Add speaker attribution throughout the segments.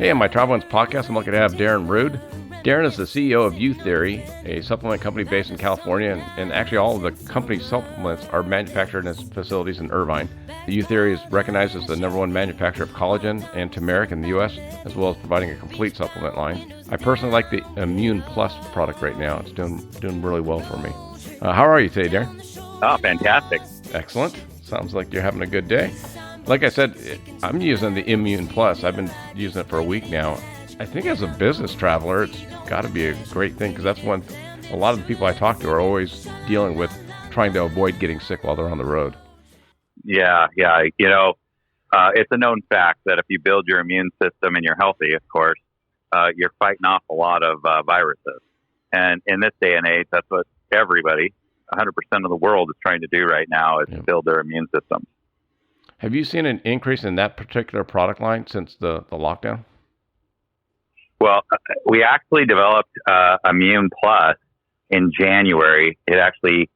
Speaker 1: Hey, on my Travel Ones podcast, I'm lucky to have Darren Rude. Darren is the CEO of Youtheory, a supplement company based in California, and actually all of the company's supplements are manufactured in its facilities in Irvine. Youtheory is recognized as the #1 manufacturer of collagen and turmeric in the U.S., as well as providing a complete supplement line. I personally like the Immune Plus product right now. It's doing really well for me. How are you today, Darren?
Speaker 2: Oh, fantastic.
Speaker 1: Excellent. Sounds like you're having a good day. Like I said, I'm using the Immune Plus. I've been using it for a week now. I think as a business traveler, it's got to be a great thing because that's one a lot of the people I talk to are always dealing with, trying to avoid getting sick while they're on the road.
Speaker 2: Yeah. It's a known fact that if you build your immune system and you're healthy, of course, you're fighting off a lot of viruses. And in this day and age, that's what everybody, 100% of the world is trying to do right now is to build their immune system.
Speaker 1: Have you seen an increase in that particular product line since the lockdown?
Speaker 2: Well, we actually developed Immune Plus in January. It actually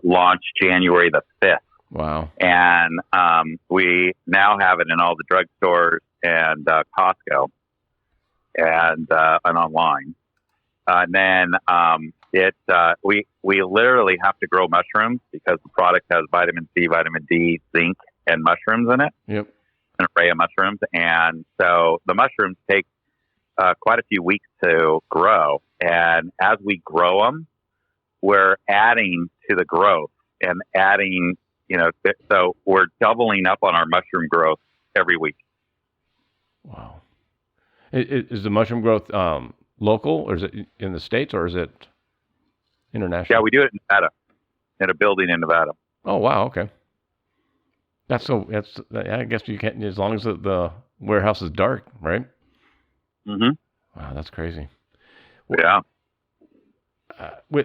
Speaker 2: launched January the 5th.
Speaker 1: Wow.
Speaker 2: And we now have it in all the drugstores and Costco and online. And then we literally have to grow mushrooms because the product has vitamin C, vitamin D, zinc, and mushrooms in it.
Speaker 1: Yep.
Speaker 2: An array of mushrooms. And so the mushrooms take quite a few weeks to grow. And as we grow them, we're adding to the growth and adding, so we're doubling up on our mushroom growth every week.
Speaker 1: Wow. Is the mushroom growth local, or is it in the States, or is it international?
Speaker 2: Yeah, we do it in Nevada, in a building in Nevada.
Speaker 1: Oh, wow. Okay. I guess you can't, as long as the warehouse is dark, right?
Speaker 2: Mm-hmm.
Speaker 1: Wow, that's crazy.
Speaker 2: Yeah.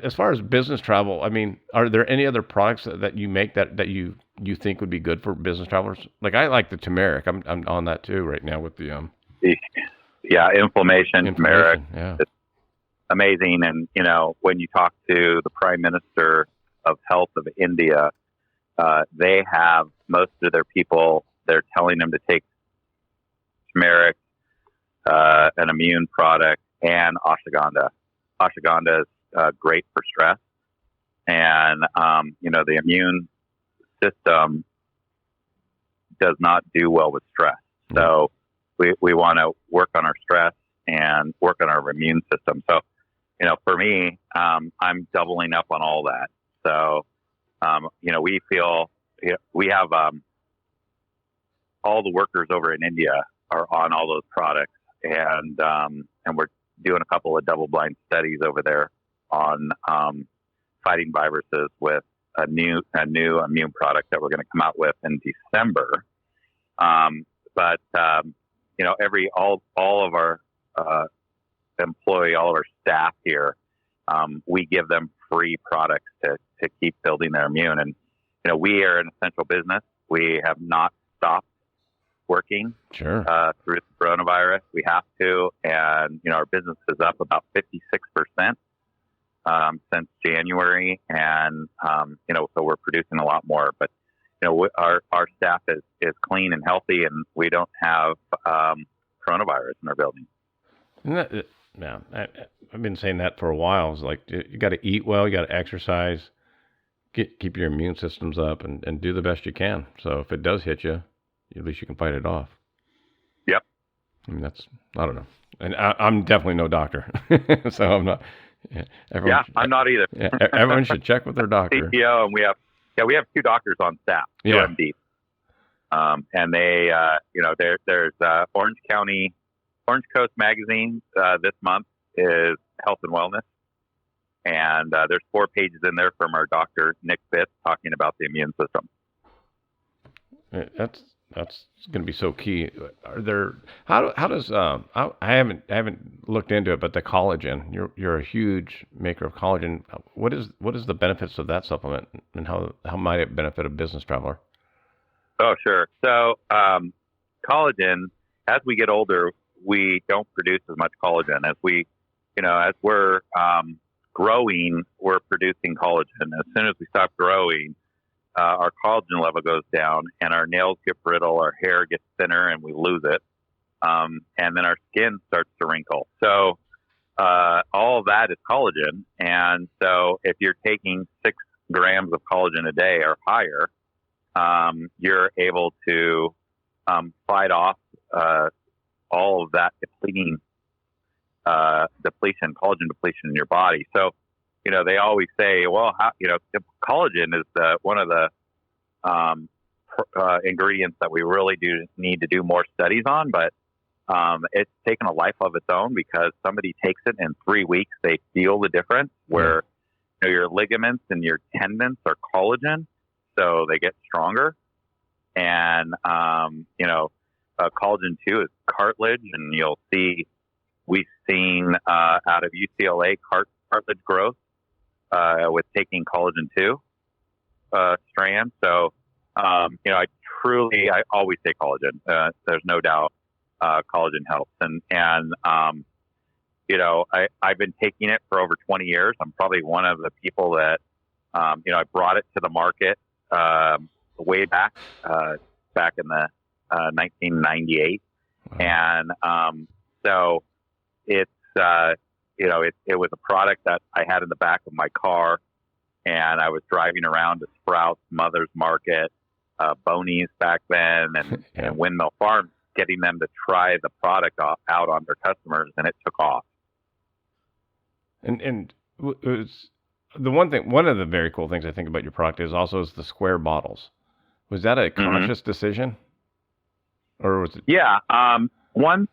Speaker 1: As far as business travel, I mean, are there any other products that you make that you think would be good for business travelers? Like, I like the turmeric. I'm on that too right now with the
Speaker 2: inflammation turmeric.
Speaker 1: Yeah.
Speaker 2: It's amazing. And when you talk to the Prime Minister of Health of India, they have most of their people, they're telling them to take turmeric, an immune product, and ashwagandha. Ashwagandha is great for stress. And, the immune system does not do well with stress. So we want to work on our stress and work on our immune system. So, for me, I'm doubling up on all that. So, we feel we have all the workers over in India are on all those products, and we're doing a couple of double-blind studies over there on fighting viruses with a new immune product that we're going to come out with in December. All of our all of our staff here, we give them free products to keep building their immune. And we are an essential business. We have not stopped working
Speaker 1: through
Speaker 2: the coronavirus. We have to, and our business is up about 56% since January, and so we're producing a lot more. But our staff is clean and healthy, and we don't have coronavirus in our building.
Speaker 1: I've been saying that for a while. It's like you got to eat well, you got to exercise, keep your immune systems up, and do the best you can. So if it does hit you, at least you can fight it off.
Speaker 2: Yep.
Speaker 1: I mean, I don't know. And I'm definitely no doctor, so I'm not.
Speaker 2: I'm not either.
Speaker 1: Everyone should check with their doctor.
Speaker 2: CEO, and we have 2 doctors on staff, 2 MDs. And they, there's Orange Coast Magazine this month is Health and Wellness. And there's 4 pages in there from our doctor, Nick Fitz, talking about the immune system.
Speaker 1: That's going to be so key. Are there, how does, I haven't looked into it, but the collagen, you're a huge maker of collagen. What is the benefits of that supplement, and how might it benefit a business traveler?
Speaker 2: Oh, sure. So, collagen, as we get older, we don't produce as much collagen as as we're growing, we're producing collagen. As soon as we stop growing, our collagen level goes down and our nails get brittle, our hair gets thinner, and we lose it. and then our skin starts to wrinkle. So all of that is collagen. And so if you're taking 6 grams of collagen a day or higher, you're able to fight off all of that collagen depletion in your body. So, they always say, well, collagen is one of the ingredients that we really do need to do more studies on, but it's taken a life of its own because somebody takes it in 3 weeks, they feel the difference where your ligaments and your tendons are collagen, so they get stronger. And, collagen too is cartilage, and you'll see, we've seen out of UCLA cartilage growth with taking collagen 2 strand. So, I always take collagen. There's no doubt collagen helps. And I've been taking it for over 20 years. I'm probably one of the people that, I brought it to the market way back in the 1998. Wow. And so it's, it was a product that I had in the back of my car, and I was driving around to Sprouts, Mother's Market, Boney's back then, and Windmill Farms, getting them to try the product out on their customers, and it took off.
Speaker 1: And it was one of the very cool things I think about your product is the square bottles. Was that a conscious decision, or was it?
Speaker 2: Yeah. One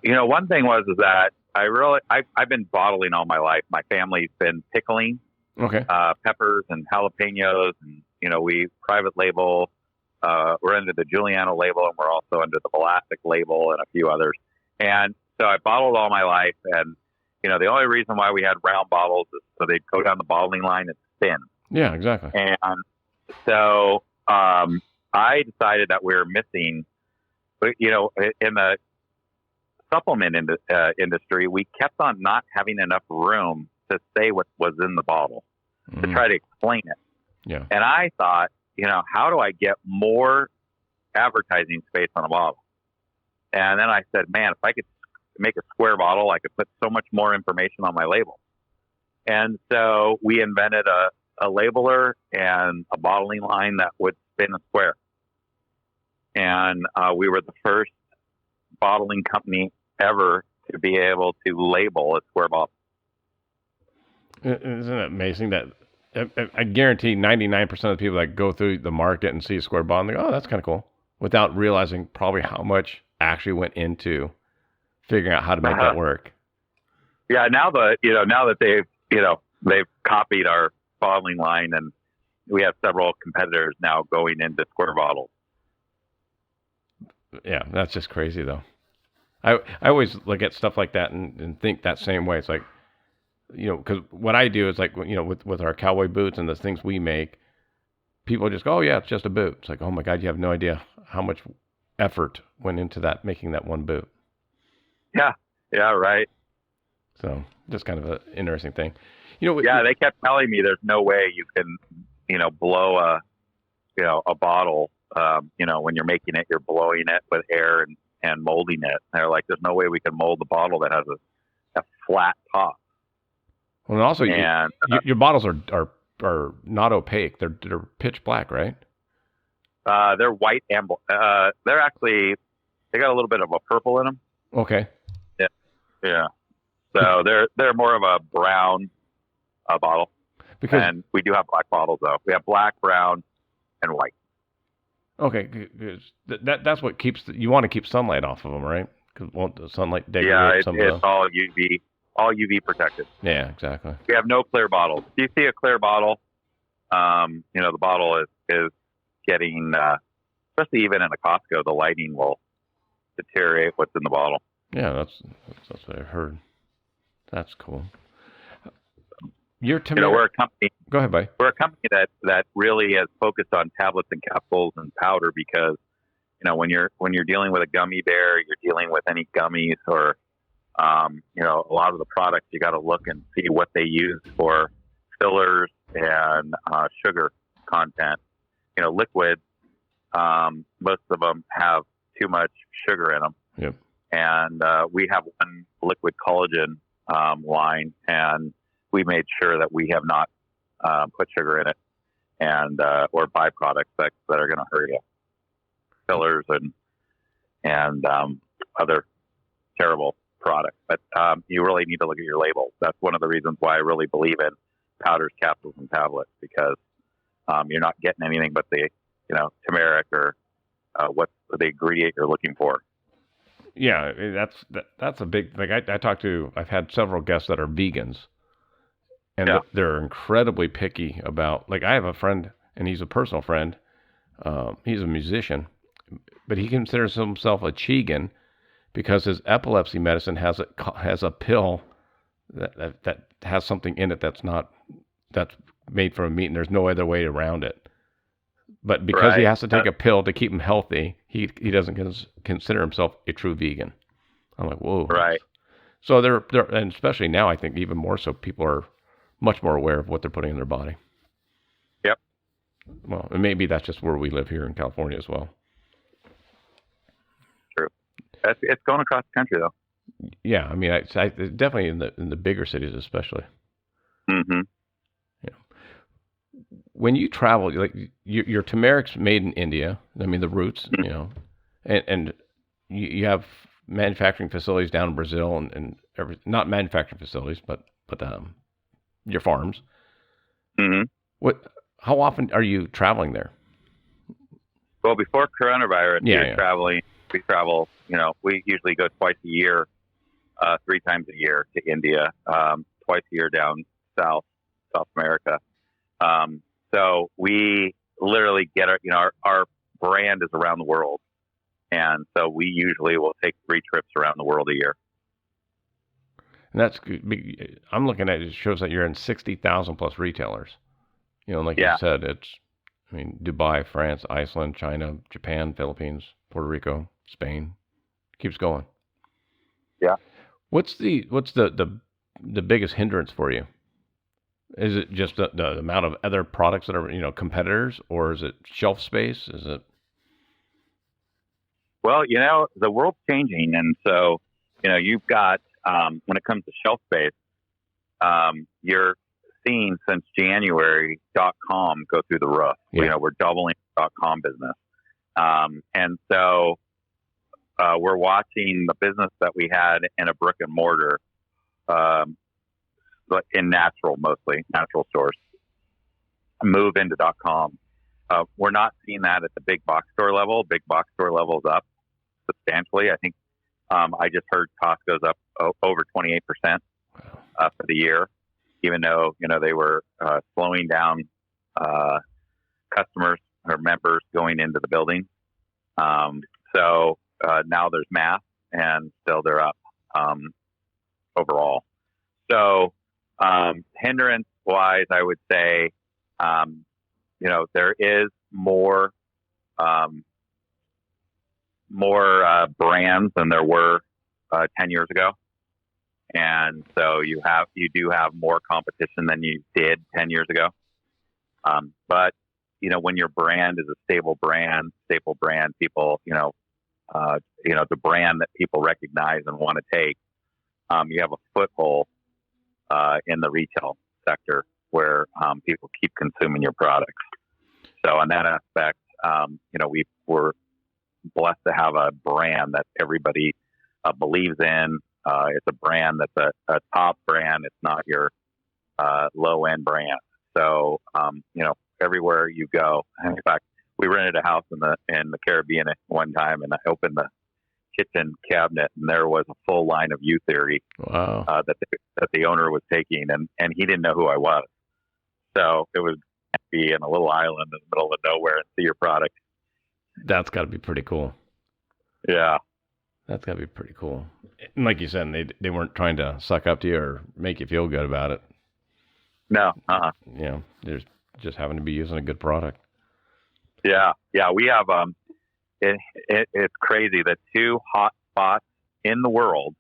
Speaker 2: thing was that I've been bottling all my life. My family's been pickling, peppers and jalapenos, and we private label. We're under the Giuliano label, and we're also under the Velastic label and a few others. And so I bottled all my life, and the only reason why we had round bottles is so they'd go down the bottling line and spin.
Speaker 1: Yeah, exactly.
Speaker 2: And so I decided that we were missing, in the supplement industry, we kept on not having enough room to say what was in the bottle, to try to explain it.
Speaker 1: Yeah.
Speaker 2: And I thought, how do I get more advertising space on a bottle? And then I said, man, if I could make a square bottle, I could put so much more information on my label. And so we invented a labeler and a bottling line that would spin a square. And we were the first bottling company ever to be able to label a square bottle.
Speaker 1: Isn't it amazing that I guarantee 99% of the people that go through the market and see a square bottle, and they go, oh, that's kind of cool, without realizing probably how much actually went into figuring out how to make that work.
Speaker 2: Yeah, now that they've copied our bottling line, and we have several competitors now going into square bottles.
Speaker 1: Yeah, that's just crazy though. I always look at stuff like that and think that same way. It's like, because what I do is like, with our cowboy boots and the things we make, people just go, oh yeah, it's just a boot. It's like, oh my God, you have no idea how much effort went into that, making that one boot.
Speaker 2: Yeah, right.
Speaker 1: So just kind of an interesting thing.
Speaker 2: They kept telling me there's no way you can, blow a bottle. When you're making it, you're blowing it with air and molding it. And they're like, there's no way we can mold the bottle that has a flat top.
Speaker 1: Well, and also your bottles are not opaque. They're pitch black, right?
Speaker 2: They're white and they're actually, they got a little bit of a purple in them.
Speaker 1: Okay.
Speaker 2: Yeah. So they're more of a brown bottle. And we do have black bottles though. We have black, brown, and white.
Speaker 1: Okay, that's what you want to keep sunlight off of them, right? Because won't the sunlight degrade some of them?
Speaker 2: Yeah, it's all UV protected.
Speaker 1: Yeah, exactly.
Speaker 2: We have no clear bottles. If you see a clear bottle, the bottle is getting, especially even in a Costco, the lighting will deteriorate what's in the bottle.
Speaker 1: Yeah, that's what I've heard. That's cool. We're a company.
Speaker 2: Go ahead, buddy. We're a company that really is focused on tablets and capsules and powder because, when you're dealing with a gummy bear, you're dealing with any gummies or, a lot of the products, you got to look and see what they use for fillers and sugar content. Liquids, most of them have too much sugar in them.
Speaker 1: Yep.
Speaker 2: and we have one liquid collagen line, and we made sure that we have not put sugar in it and or byproducts that are going to hurt you, fillers and other terrible products. But you really need to look at your labels. That's one of the reasons why I really believe in powders, capsules, and tablets, because you're not getting anything but the turmeric or what's the ingredient you're looking for.
Speaker 1: Yeah, that's a big, like I've had several guests that are vegans, and they're incredibly picky about, like I have a friend, and he's a personal friend, he's a musician, but he considers himself a Chegan because his epilepsy medicine has a pill that has something in it that's made from meat, and there's no other way around it. But because he has to take a pill to keep him healthy, he doesn't consider himself a true vegan. I'm like, whoa.
Speaker 2: Right.
Speaker 1: So they're and especially now, I think even more so, people are much more aware of what they're putting in their body.
Speaker 2: Yep.
Speaker 1: Well, and maybe that's just where we live here in California as well.
Speaker 2: True. It's going across the country, though.
Speaker 1: Yeah, I mean, I definitely in the bigger cities, especially.
Speaker 2: Mm-hmm.
Speaker 1: When you travel, like your turmeric's made in India. I mean, the roots, and you have manufacturing facilities down in Brazil and not manufacturing facilities, but your farms.
Speaker 2: Mm-hmm.
Speaker 1: How often are you traveling there?
Speaker 2: Well, before coronavirus, we travel, we usually go twice a year, 3 times a year to India, twice a year down South America. So we literally get our brand is around the world. And so we usually will take 3 trips around the world a year.
Speaker 1: And that's good. I'm looking at it, shows that you're in 60,000 plus retailers. Like you said, Dubai, France, Iceland, China, Japan, Philippines, Puerto Rico, Spain, keeps going.
Speaker 2: Yeah.
Speaker 1: What's the biggest hindrance for you? Is it just the amount of other products that are, competitors, or is it shelf space? Is it?
Speaker 2: Well, the world's changing. And so, you've got, when it comes to shelf space, you're seeing since January, .com go through the roof.
Speaker 1: Yeah.
Speaker 2: We're doubling .com business. And so we're watching the business that we had in a brick and mortar, in mostly natural stores, move into .com. We're not seeing that at the big box store level. Big box store level is up substantially. I think I just heard Costco's up over 28% for the year, even though they were slowing down customers or members going into the building. So now there's math, and still they're up overall. So hindrance wise, I would say, there is more brands than there were 10 years ago. And so you do have more competition than you did 10 years ago. But, when your brand is a staple brand, people, the brand that people recognize and want to take, you have a foothold in the retail sector where people keep consuming your products. So in that aspect, we're blessed to have a brand that everybody believes in. It's a brand that's a top brand. It's not your low end brand. So everywhere you go. In fact, we rented a house in the Caribbean at one time, and I opened the kitchen cabinet, and there was a full line of Youtheory.
Speaker 1: Wow.
Speaker 2: That the owner was taking, and he didn't know who I was. So it was be in a little island in the middle of nowhere and see your product.
Speaker 1: That's got to be pretty cool.
Speaker 2: Yeah.
Speaker 1: That's got to be pretty cool. And like you said, they weren't trying to suck up to you or make you feel good about it.
Speaker 2: No.
Speaker 1: There's just having to be using a good product.
Speaker 2: Yeah. We have, it's crazy. The 2 hot spots in the world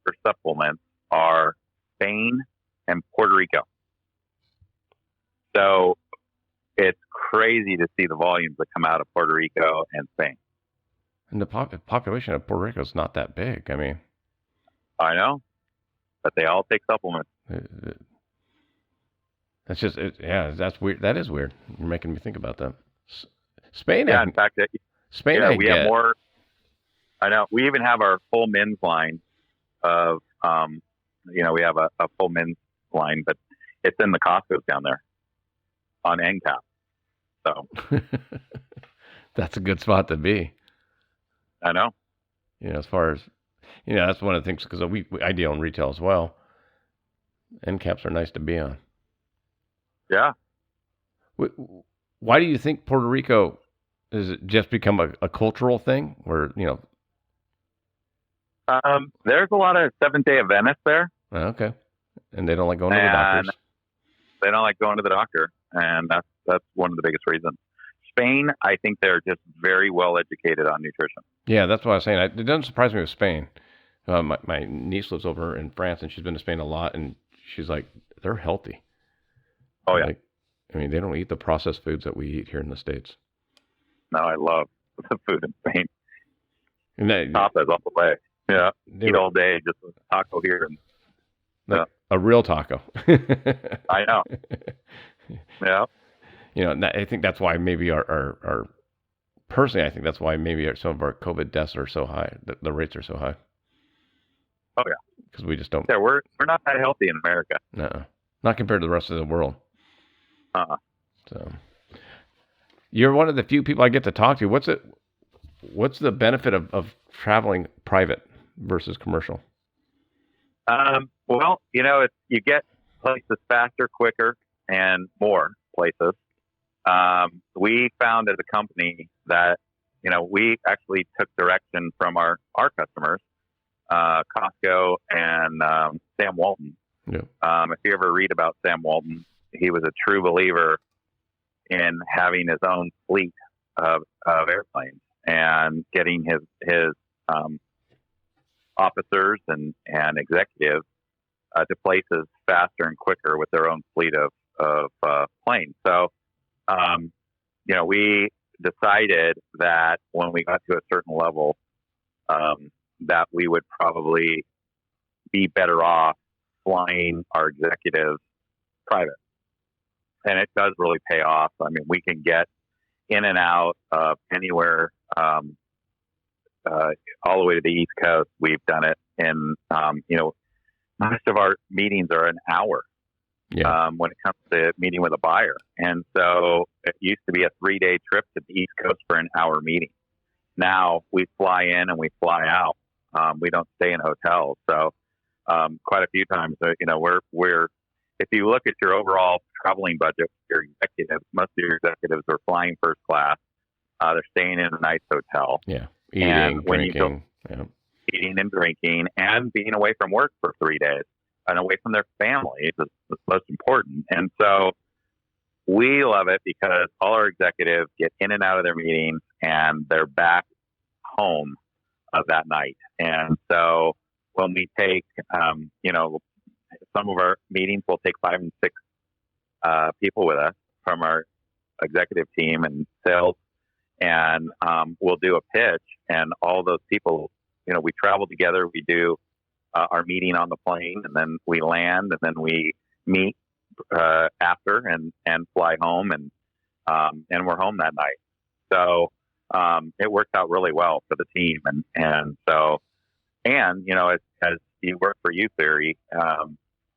Speaker 2: for supplements are Spain and Puerto Rico. So it's crazy to see the volumes that come out of Puerto Rico and Spain.
Speaker 1: And the population of Puerto Rico is not that big. I mean,
Speaker 2: I know, but they all take supplements.
Speaker 1: That's just, yeah, that's weird. That is weird. You're making me think about that. Spain,
Speaker 2: Yeah, in fact,
Speaker 1: Spain,
Speaker 2: yeah, we have more. I know. We even have our full men's line of, we have a full men's line, but it's in the Costco's down there on end cap. So
Speaker 1: that's a good spot to be.
Speaker 2: I know.
Speaker 1: As far as, that's one of the things, because I deal in retail as well. End caps are nice to be on.
Speaker 2: Yeah.
Speaker 1: Why do you think Puerto Rico, has it just become a cultural thing where,
Speaker 2: there's a lot of Seventh-day Adventists there.
Speaker 1: Okay. And they don't like going to the doctors.
Speaker 2: They don't like going to the doctor. And that's one of the biggest reasons. Spain, I think they're just very well educated on nutrition.
Speaker 1: Yeah, that's what I was saying. It doesn't surprise me with Spain. My niece lives over in France, and she's been to Spain a lot, and she's like, they're healthy.
Speaker 2: Oh, yeah.
Speaker 1: They don't eat the processed foods that we eat here in the States.
Speaker 2: No, I love the food in Spain.
Speaker 1: And
Speaker 2: tapas all the way. Yeah. Eat all day, just a taco here. And
Speaker 1: a real taco.
Speaker 2: I know. Yeah.
Speaker 1: I think that's why maybe our personally, I think that's why maybe some of our COVID deaths are so high. The rates are so high.
Speaker 2: Oh, yeah.
Speaker 1: Because we just don't.
Speaker 2: Yeah, we're not that healthy in America.
Speaker 1: No, not compared to the rest of the world. So, you're one of the few people I get to talk to. What's the benefit of traveling private versus commercial?
Speaker 2: Well, you get places faster, quicker, and more places. We found as a company that, we actually took direction from our customers, Costco and Sam Walton.
Speaker 1: Yeah.
Speaker 2: If you ever read about Sam Walton, he was a true believer in having his own fleet of airplanes and getting his officers and executives to places faster and quicker with their own fleet of planes. So, we decided that when we got to a certain level, that we would probably be better off flying our executives private. And it does really pay off. I mean, we can get in and out of anywhere, all the way to the East Coast. We've done it in, most of our meetings are an hour.
Speaker 1: Yeah.
Speaker 2: When it comes to meeting with a buyer. And so it used to be a 3-day trip to the East Coast for an hour meeting. Now we fly in and we fly out. We don't stay in hotels. So quite a few times, we're if you look at your overall traveling budget, your executives, most of your executives are flying first class. They're staying in a nice hotel.
Speaker 1: Yeah. Eating, drinking.
Speaker 2: Eating and drinking and being away from work for 3 days and away from their family is most important. And so we love it because all our executives get in and out of their meetings and they're back home that night. And so when we take, some of our meetings will take 5 and 6 people with us from our executive team and sales. And we'll do a pitch and all those people, we travel together. We do our meeting on the plane and then we land and then we meet after and fly home and we're home that night. So it worked out really well for the team. And so, as you work for Youtheory,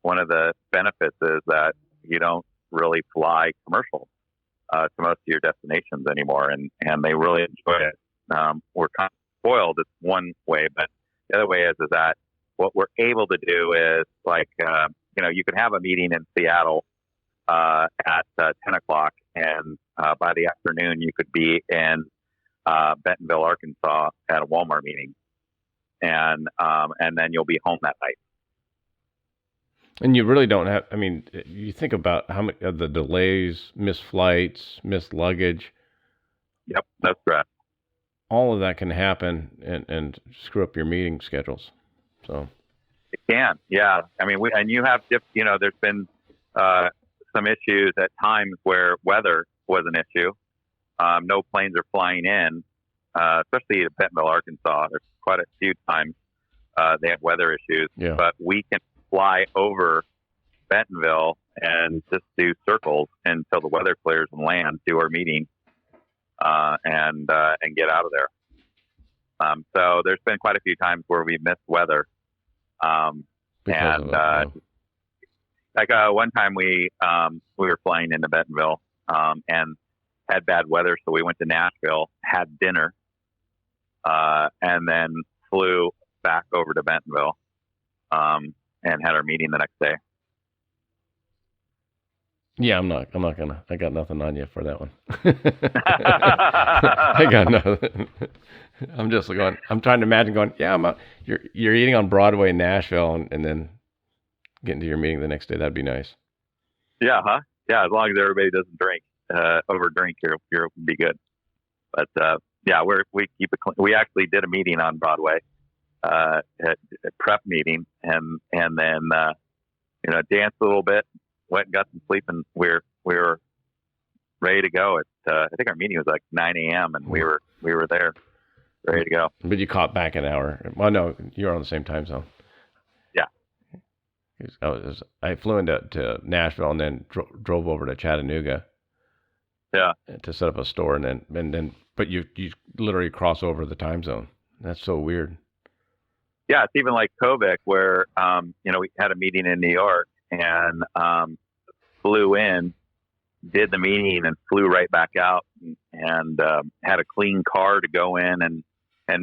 Speaker 2: one of the benefits is that you don't really fly commercial to most of your destinations anymore, and they really enjoy it. We're kind of spoiled. It's one way, but the other way is that what we're able to do is you can have a meeting in Seattle at 10 o'clock, and by the afternoon you could be in Bentonville, Arkansas, at a Walmart meeting, and then you'll be home that night.
Speaker 1: And you really don't have. I mean, you think about how many of the delays, missed flights, missed luggage.
Speaker 2: Yep, that's correct.
Speaker 1: All of that can happen and screw up your meeting schedules. So
Speaker 2: it can, yeah. I mean, you have, there's been some issues at times where weather was an issue. No planes are flying in, especially in Bentonville, Arkansas. There's quite a few times they have weather issues,
Speaker 1: Yeah.
Speaker 2: but we can fly over Bentonville and just do circles until the weather clears and land, do our meeting, and get out of there. So there's been quite a few times where we've missed weather.
Speaker 1: Because of it, yeah.
Speaker 2: Like one time we were flying into Bentonville and had bad weather, so we went to Nashville, had dinner, and then flew back over to Bentonville and had our meeting the next day.
Speaker 1: Yeah, I'm not gonna. I got nothing on you for that one. I got nothing. I'm just going. I'm trying to imagine going. Yeah, you're eating on Broadway in Nashville, and then getting to your meeting the next day. That'd be nice.
Speaker 2: Yeah, huh? Yeah, as long as everybody doesn't drink, over drink, you'll be good. But yeah, we keep it clean. We actually did a meeting on Broadway, a prep meeting, and then danced a little bit, went and got some sleep, and we were ready to go. I think our meeting was like 9 a.m. and we were there, ready to go.
Speaker 1: But you caught back an hour. Well, no, you're on the same time zone.
Speaker 2: Yeah.
Speaker 1: I flew into Nashville and then drove over to Chattanooga.
Speaker 2: Yeah.
Speaker 1: To set up a store, and then but you literally cross over the time zone. That's so weird.
Speaker 2: Yeah, it's even like Kovic, where we had a meeting in New York and flew in, did the meeting, and flew right back out, and had a clean car to go in and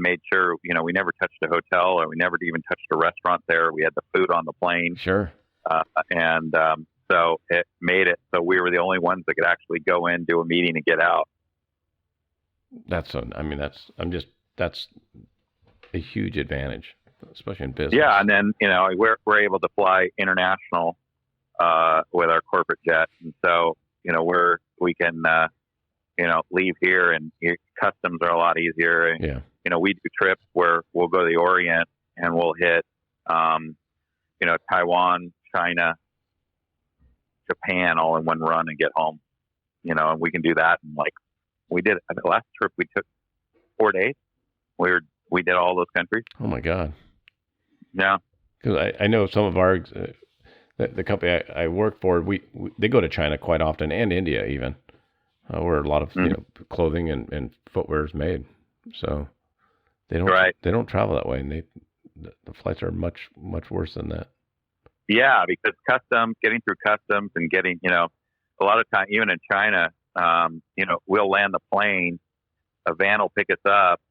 Speaker 2: made sure we never touched a hotel, or we never even touched a restaurant there. We had the food on the plane.
Speaker 1: Sure.
Speaker 2: So it made it so we were the only ones that could actually go in, do a meeting, and get out.
Speaker 1: That's a huge advantage, especially in business.
Speaker 2: Yeah, and then we're able to fly international with our corporate jet, and so we can leave here, and customs are a lot easier. And,
Speaker 1: yeah.
Speaker 2: We do trips where we'll go to the Orient and we'll hit Taiwan, China, Japan all in one run and get home. And we can do that. And like we did the last trip, we took 4 days. We did all those countries.
Speaker 1: Oh my God.
Speaker 2: Yeah.
Speaker 1: Because I know some of our the company I work for, they go to China quite often, and India even, where a lot of clothing and footwear is made. So they don't travel that way, and the flights are much worse than that.
Speaker 2: Yeah, because getting through customs and getting a lot of time, even in China, we'll land the plane, a van will pick us up,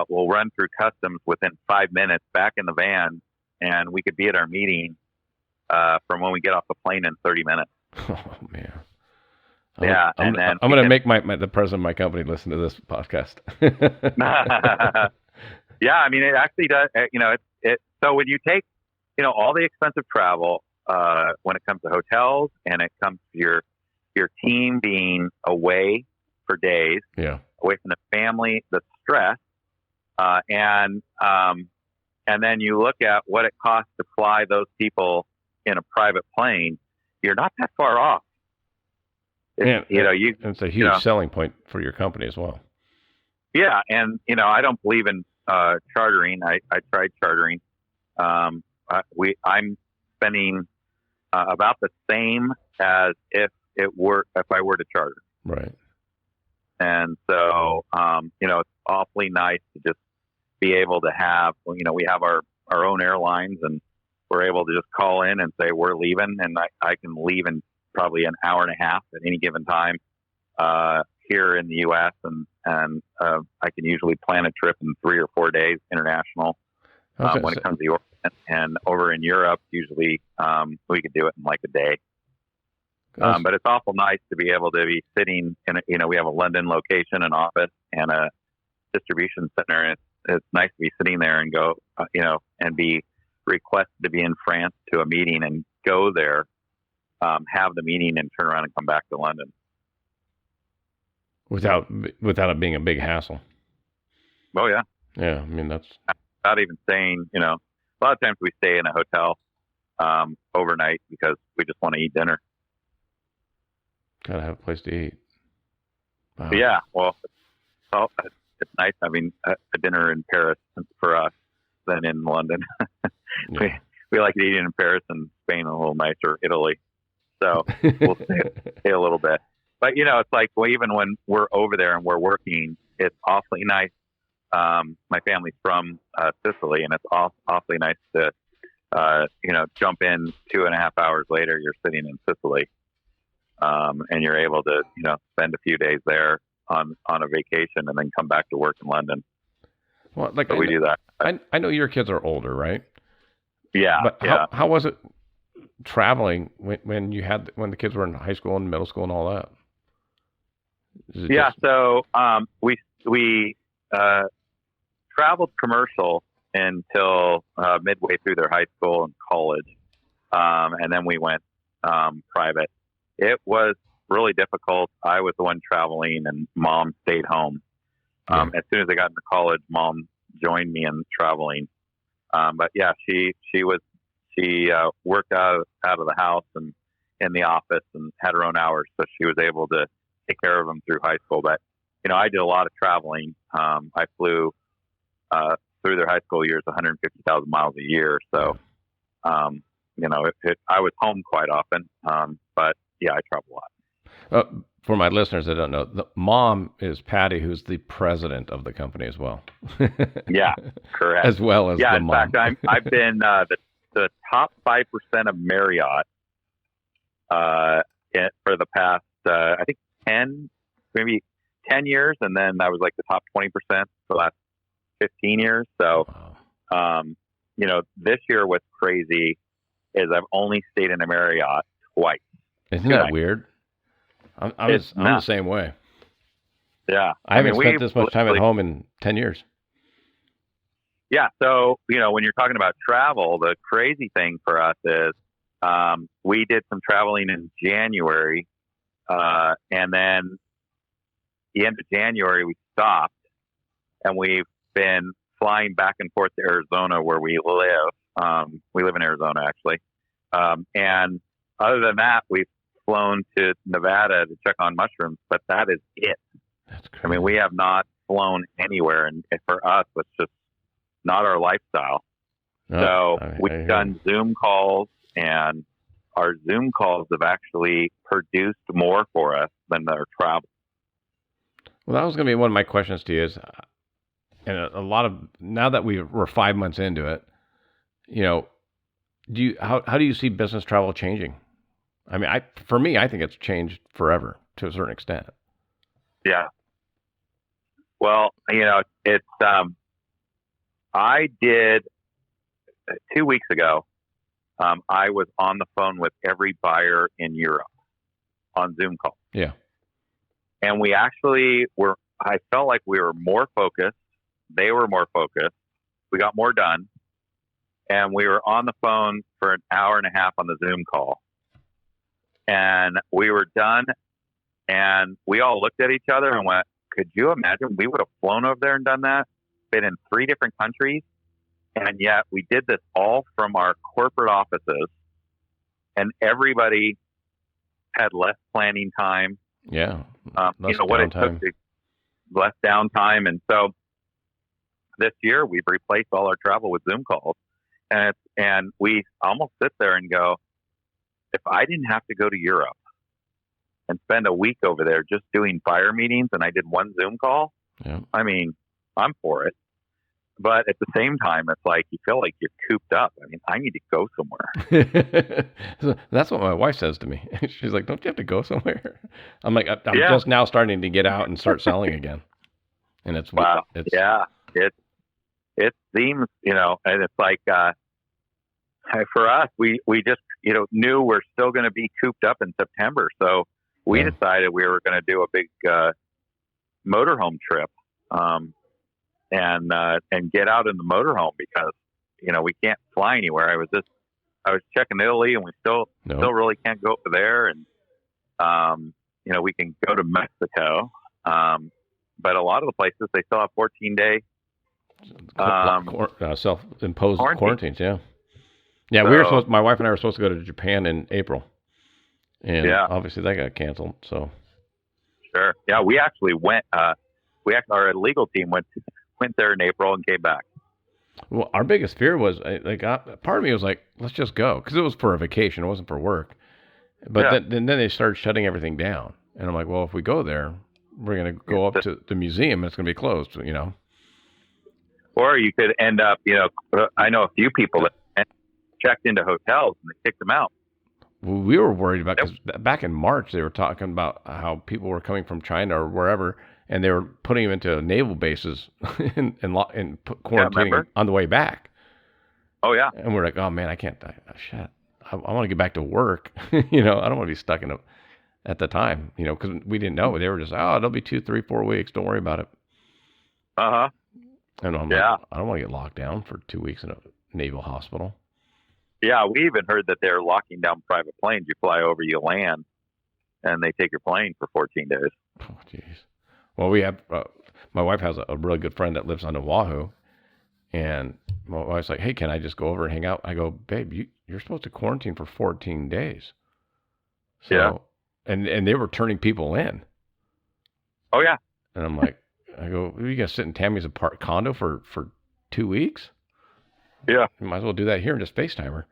Speaker 2: we'll run through customs within 5 minutes, back in the van, and we could be at our meeting from when we get off the plane in 30 minutes.
Speaker 1: Oh man. I'm going to make the president of my company listen to this podcast.
Speaker 2: Yeah, I mean, it actually does. So when you take all the expensive travel, when it comes to hotels, and it comes to your team being away for days,
Speaker 1: yeah,
Speaker 2: away from the family, the stress, and then you look at what it costs to fly those people in a private plane, you're not that far off.
Speaker 1: It's a huge selling point for your company as well.
Speaker 2: Yeah, and I don't believe in chartering. I tried chartering. I'm spending about the same as if I were to charter.
Speaker 1: Right.
Speaker 2: And so it's awfully nice to just be able to have we have our own airlines, and we're able to just call in and say we're leaving, and I can leave in probably an hour and a half at any given time here in the U.S. and I can usually plan a trip in 3 or 4 days international when it comes to Europe. And over in Europe, usually we could do it in like a day. But it's awful nice to be able to be sitting in we have a London location, an office, and a distribution center. And it's nice to be sitting there and go, and be requested to be in France to a meeting and go there, have the meeting, and turn around and come back to London.
Speaker 1: Without it being a big hassle.
Speaker 2: Oh yeah.
Speaker 1: Yeah, I mean that's
Speaker 2: without even staying. A lot of times we stay in a hotel overnight because we just want to eat dinner.
Speaker 1: Gotta have a place to eat. Wow.
Speaker 2: Yeah, well, it's nice having a dinner in Paris for us than in London.
Speaker 1: Yeah.
Speaker 2: We like eating in Paris and Spain a little nicer, Italy. So we'll stay a little bit. But, it's like, well, even when we're over there and we're working, it's awfully nice. My family's from Sicily, and it's awfully nice to, jump in 2.5 hours later, you're sitting in Sicily, and you're able to, spend a few days there on a vacation and then come back to work in London.
Speaker 1: Well, like,
Speaker 2: so we do that.
Speaker 1: I know your kids are older, right?
Speaker 2: Yeah.
Speaker 1: But
Speaker 2: yeah.
Speaker 1: how was it traveling when the kids were in high school and middle school and all that?
Speaker 2: Yeah. So we traveled commercial until midway through their high school and college, and then we went private. It was really difficult. I was the one traveling, and Mom stayed home. As soon as I got into college, Mom joined me in traveling. But yeah, she worked out of the house and in the office and had her own hours, so she was able to take care of them through high school. But I did a lot of traveling. I flew through their high school years 150,000 miles a year. So I was home quite often. But yeah, I travel a lot.
Speaker 1: For my listeners that don't know, the mom is Patty, who's the president of the company as well.
Speaker 2: Yeah, correct.
Speaker 1: As well as the mom.
Speaker 2: In fact, I've been the top 5% of Marriott for the past, I think 10 years. And then I was like the top 20% for the last 15 years. So,
Speaker 1: wow.
Speaker 2: This year what's crazy is I've only stayed in a Marriott twice.
Speaker 1: Isn't that weird? I'm the same way.
Speaker 2: Yeah.
Speaker 1: I haven't spent this much time at home in 10 years.
Speaker 2: Yeah. So, when you're talking about travel, the crazy thing for us is we did some traveling in January. And then the end of January, we stopped, and we've been flying back and forth to Arizona where we live. We live in Arizona, actually. And other than that, we've flown to Nevada to check on mushrooms, but that is it.
Speaker 1: That's crazy.
Speaker 2: I mean, we have not flown anywhere, and for us, it's just not our lifestyle. So we've done Zoom calls, and our Zoom calls have actually produced more for us than our travel.
Speaker 1: Well, that was going to be one of my questions to you is, and a lot of, now that we're 5 months into it, how do you see business travel changing? I mean, for me, I think it's changed forever to a certain extent.
Speaker 2: Yeah. Well, it's, I did 2 weeks ago. I was on the phone with every buyer in Europe on Zoom call.
Speaker 1: Yeah.
Speaker 2: And we actually I felt like we were more focused. They were more focused. We got more done. And we were on the phone for an hour and a half on the Zoom call. And we were done. And we all looked at each other and went, could you imagine we would have flown over there and done that? Been in 3 different countries. And yet we did this all from our corporate offices. And everybody had less planning time.
Speaker 1: Yeah.
Speaker 2: What it took to less downtime. And so this year we've replaced all our travel with Zoom calls. And we almost sit there and go, if I didn't have to go to Europe and spend a week over there just doing buyer meetings and I did one Zoom call, I mean, I'm for it. But at the same time, it's like you feel like you're cooped up. I mean, I need to go somewhere.
Speaker 1: That's what my wife says to me. She's like, don't you have to go somewhere? I'm like, I'm just now starting to get out and start selling again. And it's,
Speaker 2: wow. It seems, and it's like, for us, we just, knew we're still going to be cooped up in September. So we decided we were going to do a big motorhome trip. And get out in the motorhome because, we can't fly anywhere. I was checking Italy and we still really can't go over there. And, we can go to Mexico. But a lot of the places, they still have 14-day,
Speaker 1: self-imposed quarantines. Yeah. Yeah. So, my wife and I were supposed to go to Japan in April and obviously that got canceled. So.
Speaker 2: Sure. Yeah. We actually went, our legal team went there in April and came back.
Speaker 1: Well, our biggest fear was part of me was like, let's just go, because it was for a vacation, it wasn't for work. But then they started shutting everything down, and I'm like, well, if we go there, we're gonna go up to the museum, and it's gonna be closed,
Speaker 2: Or you could end up, I know a few people that checked into hotels and they kicked them out.
Speaker 1: Well, we were worried about, because back in March they were talking about how people were coming from China or wherever, and they were putting them into naval bases and quarantining on the way back.
Speaker 2: Oh yeah.
Speaker 1: And we're like, oh man, I can't. Shit. I want to get back to work. I don't want to be stuck in at the time, because we didn't know. They were just, it'll be 2, 3, 4 weeks. Don't worry about it.
Speaker 2: Uh-huh.
Speaker 1: And I'm like, I don't want to get locked down for 2 weeks in a naval hospital.
Speaker 2: Yeah, we even heard that they're locking down private planes. You fly over, you land, and they take your plane for 14 days.
Speaker 1: Oh, jeez. Well, we have, my wife has a really good friend that lives on Oahu, and my wife's like, hey, can I just go over and hang out? I go, babe, you're supposed to quarantine for 14 days. So,
Speaker 2: yeah.
Speaker 1: And they were turning people in.
Speaker 2: Oh, yeah.
Speaker 1: And I'm like, I go, you going to sit in Tammy's condo for 2 weeks?
Speaker 2: Yeah.
Speaker 1: You might as well do that here and just FaceTime her.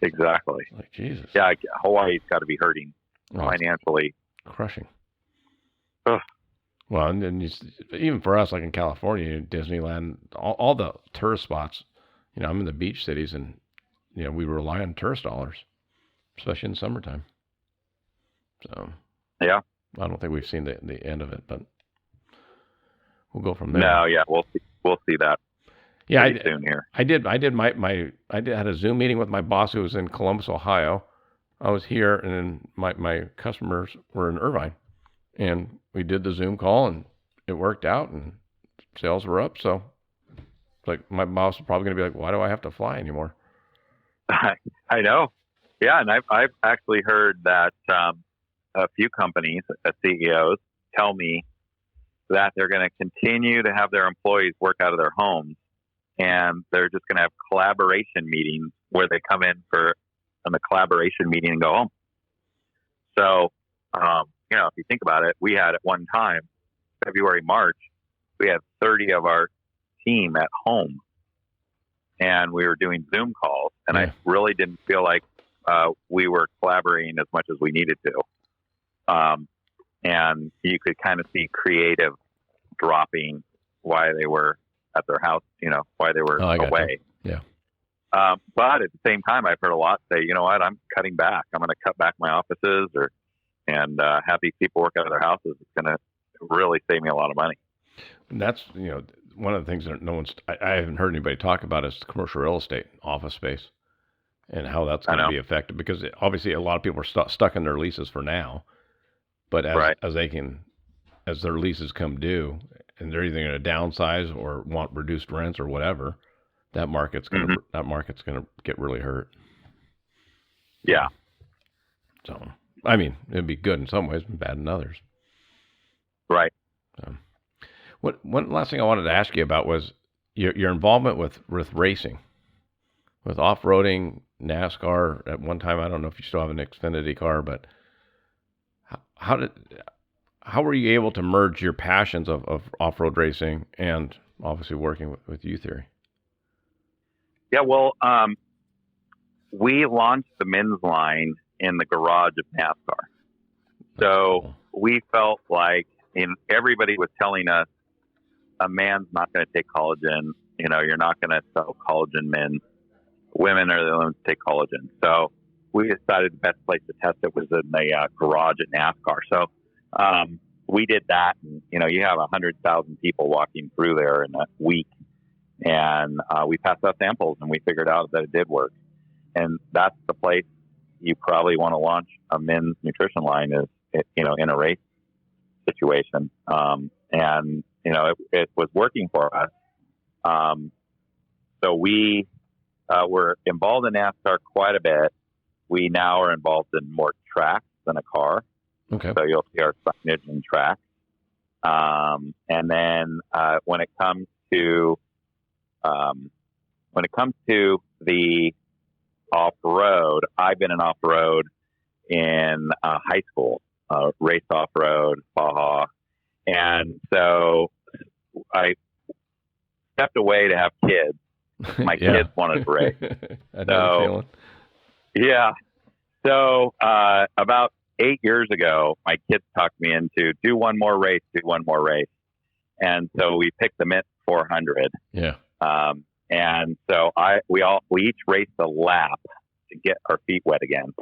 Speaker 2: Exactly.
Speaker 1: Like, Jesus.
Speaker 2: Yeah, Hawaii's got to be hurting financially.
Speaker 1: Crushing.
Speaker 2: Ugh.
Speaker 1: Well, and then even for us, like in California, Disneyland, all the tourist spots, I'm in the beach cities, and, we rely on tourist dollars, especially in summertime. So,
Speaker 2: yeah.
Speaker 1: I don't think we've seen the end of it, but we'll go from there.
Speaker 2: No, yeah, we'll see that.
Speaker 1: Yeah,
Speaker 2: soon here.
Speaker 1: I had a Zoom meeting with my boss who was in Columbus, Ohio. I was here, and then my customers were in Irvine, and we did the Zoom call, and it worked out, and sales were up. So, like, my boss is probably going to be like, "Why do I have to fly anymore?"
Speaker 2: I know. Yeah, and I've actually heard that a few companies, CEOs, tell me that they're going to continue to have their employees work out of their homes, and they're just going to have collaboration meetings where they come in for the collaboration meeting and go home. So, if you think about it, we had at one time, February, March, we had 30 of our team at home, and we were doing Zoom calls, and I really didn't feel like we were collaborating as much as we needed to. And you could kind of see creative dropping why they were at their house, why they were away.
Speaker 1: Yeah.
Speaker 2: But at the same time, I've heard a lot say, you know what, I'm cutting back. I'm going to cut back my offices and have these people work out of their houses. It's going to really save me a lot of money.
Speaker 1: And that's, one of the things that I haven't heard anybody talk about is commercial real estate, office space, and how that's going to be affected, because obviously a lot of people are stuck in their leases for now, but as their leases come due and they're either going to downsize or want reduced rents or whatever, that market's going to get really hurt.
Speaker 2: Yeah.
Speaker 1: So, I mean, it'd be good in some ways and bad in others.
Speaker 2: Right.
Speaker 1: One last thing I wanted to ask you about was your involvement with racing, with off-roading, NASCAR. At one time, I don't know if you still have an Xfinity car, but how were you able to merge your passions of off-road racing and obviously working with Youtheory?
Speaker 2: Yeah, well, we launched the men's line in the garage of NASCAR. So
Speaker 1: cool.
Speaker 2: We felt like, everybody was telling us a man's not going to take collagen. You're not going to sell collagen men. Women are the ones to take collagen. So we decided the best place to test it was in the garage at NASCAR. So we did that. And, you have 100,000 people walking through there in a week. And we passed out samples, and we figured out that it did work. And that's the place you probably want to launch a men's nutrition line is, in a race situation. And, it was working for us. So we were involved in NASCAR quite a bit. We now are involved in more tracks than a car.
Speaker 1: Okay.
Speaker 2: So you'll see our signage in tracks. And then when it comes to the off-road, I've been in off-road in high school, raced off-road, Baja, And so I stepped away to have kids. My kids wanted to race.
Speaker 1: I know the feeling.
Speaker 2: Yeah. So about 8 years ago, my kids talked me into do one more race. And so we picked the Mint 400.
Speaker 1: Yeah.
Speaker 2: And so we each raced a lap to get our feet wet again.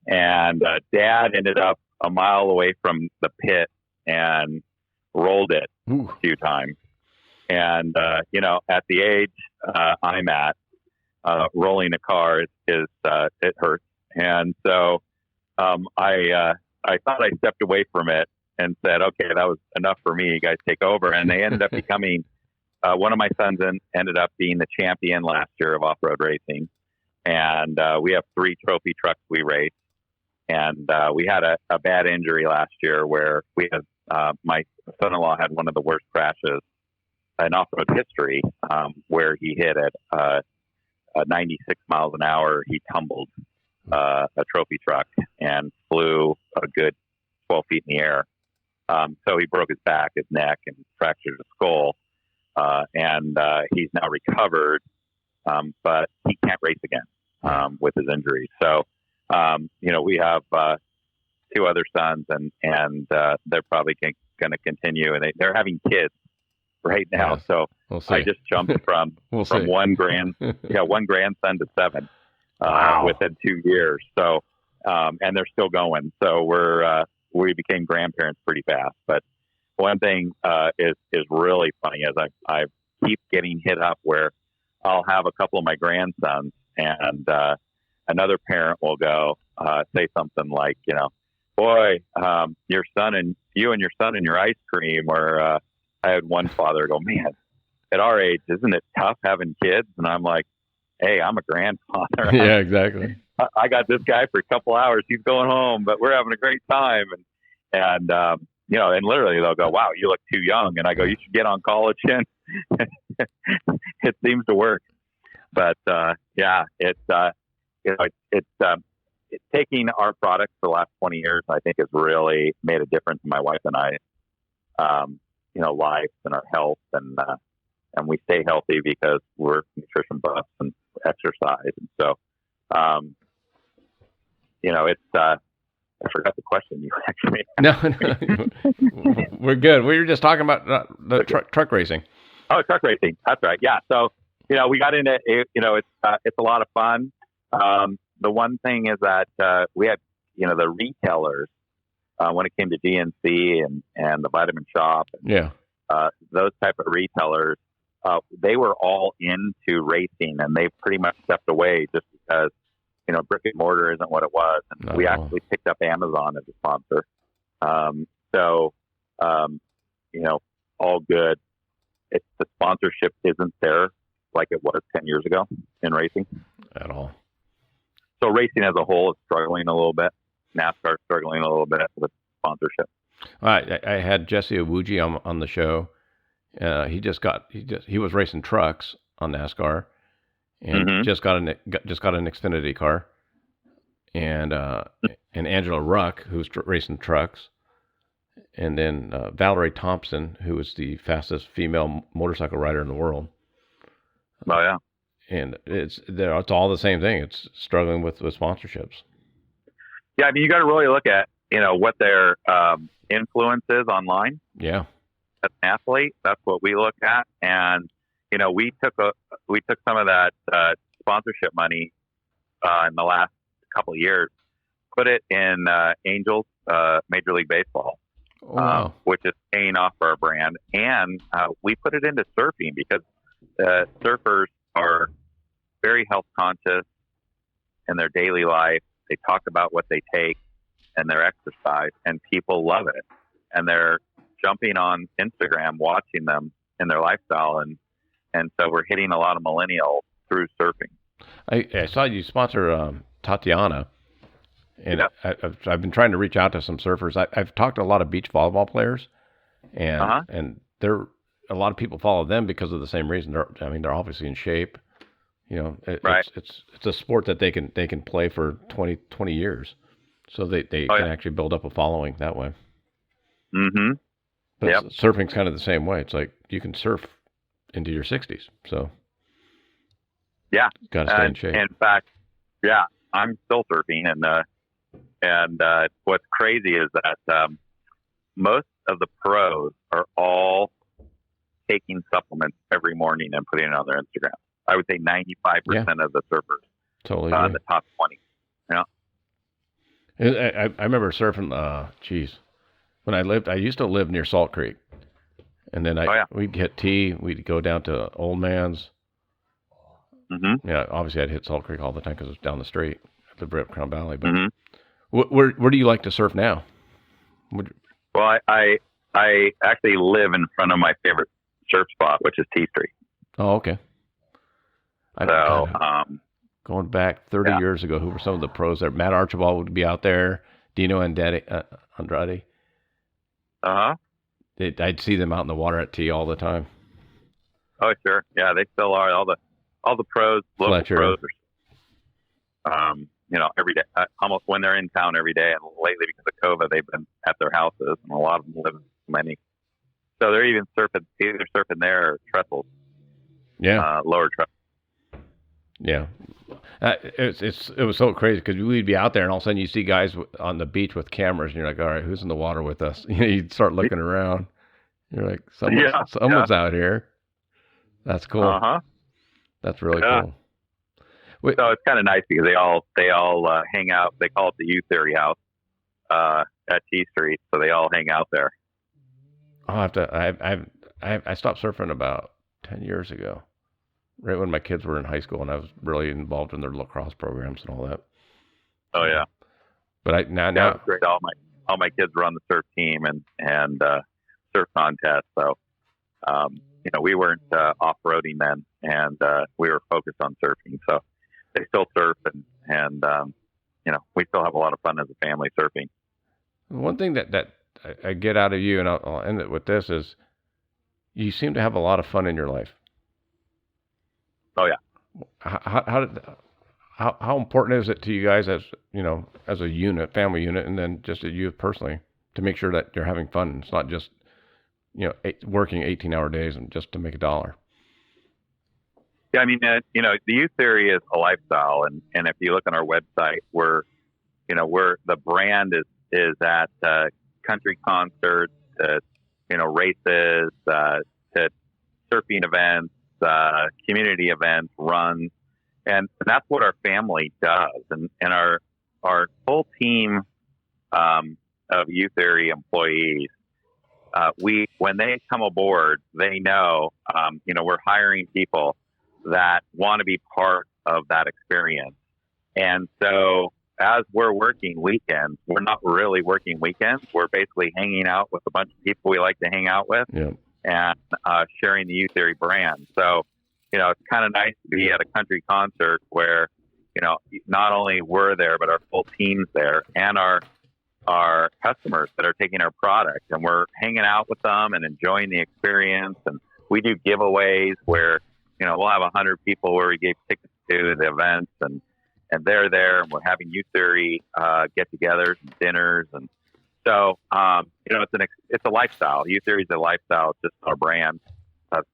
Speaker 2: And Dad ended up a mile away from the pit and rolled it a few times. And at the age I'm at, rolling a car is it hurts. And so I thought I stepped away from it and said, okay, that was enough for me. You guys take over. And they ended up becoming one of my sons ended up being the champion last year of off-road racing. And we have 3 trophy trucks we race. And we had a bad injury last year where we had my son-in-law had one of the worst crashes in off-road history, where he hit at 96 miles an hour. He tumbled a trophy truck and flew a good 12 feet in the air. So he broke his back, his neck, and fractured his skull. And he's now recovered, but he can't race again with his injury. So, we have 2 other sons, and they're probably going to continue, and they're having kids right now.
Speaker 1: Yes.
Speaker 2: So
Speaker 1: we'll see.
Speaker 2: I just jumped from one grandson to 7
Speaker 1: wow.
Speaker 2: within 2 years. So, and they're still going. So we became grandparents pretty fast. But one thing is really funny is I keep getting hit up where I'll have a couple of my grandsons, and another parent will go say something like, boy, your son and your son and your ice cream. Or I had one father go, man, at our age, isn't it tough having kids? And I'm like, hey, I'm a grandfather.
Speaker 1: Yeah, exactly.
Speaker 2: I got this guy for a couple hours. He's going home, but we're having a great time. And literally they'll go, wow, you look too young. And I go, you should get on collagen. It seems to work. But it's taking our products for the last 20 years, I think, has really made a difference in my wife and I, life and our health. And we stay healthy because we're nutrition buffs and exercise. And so, I forgot the question you asked me.
Speaker 1: No, we're good. We were just talking about the truck racing.
Speaker 2: Oh, truck racing. That's right. Yeah. So, we got into it. It's a lot of fun. The one thing is that we had, the retailers when it came to GNC and the Vitamin Shop. And, those type of retailers, they were all into racing, and they pretty much stepped away just because, brick and mortar isn't what it was. And we actually picked up Amazon as a sponsor. All good. The sponsorship isn't there like it was 10 years ago in racing
Speaker 1: at all.
Speaker 2: So racing as a whole is struggling a little bit. NASCAR is struggling a little bit with sponsorship.
Speaker 1: I had Jesse Awuji on the show. He was racing trucks on NASCAR, and just got an Xfinity car, and Angela Ruck, who's racing trucks, and then Valerie Thompson, who is the fastest female motorcycle rider in the world.
Speaker 2: Oh yeah,
Speaker 1: and it's all the same thing. It's struggling with sponsorships.
Speaker 2: Yeah, I mean, you got to really look at what their influence is online.
Speaker 1: Yeah.
Speaker 2: As an athlete, that's what we look at, and we took some of that sponsorship money in the last couple of years, put it in Angels Major League Baseball, which is paying off for our brand, and we put it into surfing because surfers are very health conscious in their daily life. They talk about what they take and their exercise, and people love it, and they're jumping on Instagram, watching them in their lifestyle. And so we're hitting a lot of millennials through surfing.
Speaker 1: I saw you sponsor Tatiana, and I've been trying to reach out to some surfers. I've talked to a lot of beach volleyball players, and they're a lot of people follow them because of the same reason. They're obviously in shape.
Speaker 2: Right.
Speaker 1: It's a sport that they can play for 20 years, so they can actually build up a following that way.
Speaker 2: Mm-hmm.
Speaker 1: But
Speaker 2: Yep.
Speaker 1: surfing's kind of the same way. It's like you can surf into your 60s, so
Speaker 2: Yeah.
Speaker 1: got to stay in shape.
Speaker 2: In fact, yeah, I'm still surfing, and what's crazy is that most of the pros are all taking supplements every morning and putting it on their Instagram. I would say 95% of the surfers,
Speaker 1: Totally
Speaker 2: the top 20.
Speaker 1: I remember surfing. When I used to live near Salt Creek, and then we'd hit T. We'd go down to Old Man's.
Speaker 2: Mm-hmm.
Speaker 1: Yeah, obviously I'd hit Salt Creek all the time because it was down the street at the Brip Crown Valley. But
Speaker 2: Mm-hmm.
Speaker 1: where do you like to surf now?
Speaker 2: Well, I actually live in front of my favorite surf spot, which is T Street.
Speaker 1: Oh, okay. Going back 30 years ago, who were some of the pros there? Matt Archibald would be out there. Dino Andrade.
Speaker 2: Uh-huh.
Speaker 1: I'd see them out in the water at T all the time.
Speaker 2: Oh, sure. Yeah, they still are. All the pros, local
Speaker 1: Fletcher.
Speaker 2: pros are, every day, almost when they're in town every day. And lately, because of COVID, they've been at their houses, and a lot of them live in many. So they're either surfing there or trestles.
Speaker 1: Yeah.
Speaker 2: Lower trestles.
Speaker 1: Yeah. It was so crazy because we'd be out there and all of a sudden you see guys on the beach with cameras and you're like, all right, who's in the water with us? You'd start looking around. You're like, someone's out here. That's cool.
Speaker 2: Uh-huh.
Speaker 1: That's really cool.
Speaker 2: So it's kind of nice because they all hang out. They call it the Youtheory house at T Street. So they all hang out there.
Speaker 1: I'll have to. I stopped surfing about 10 years ago, right when my kids were in high school, and I was really involved in their lacrosse programs and all that.
Speaker 2: Oh yeah.
Speaker 1: But now
Speaker 2: it's great. All my kids were on the surf team and surf contest. So we weren't off-roading then, and we were focused on surfing. So they still surf, and we still have a lot of fun as a family surfing.
Speaker 1: One thing that I get out of you, and I'll end it with this, is you seem to have a lot of fun in your life.
Speaker 2: Oh yeah.
Speaker 1: How important is it to you guys as a unit, family unit, and then just as you personally, to make sure that you're having fun? It's not just working 18-hour days and just to make $1.
Speaker 2: Yeah, I mean, the Youtheory is a lifestyle, and if you look on our website, we're the brand is at country concerts, races, to surfing events, community events, runs, and that's what our family does, and our full team of Youtheory employees. When they come aboard, they know, we're hiring people that want to be part of that experience. And so as we're working weekends, we're not really working weekends. We're basically hanging out with a bunch of people we like to hang out with and sharing the Youtheory brand. So, it's kind of nice to be at a country concert where, not only we're there, but our full team's there and our customers that are taking our product, and we're hanging out with them and enjoying the experience. And we do giveaways where, we'll have 100 people where we gave tickets to the events, and they're there, and we're having Youtheory get-togethers and dinners. And so, it's a lifestyle. Youtheory is a lifestyle. It's just our brand.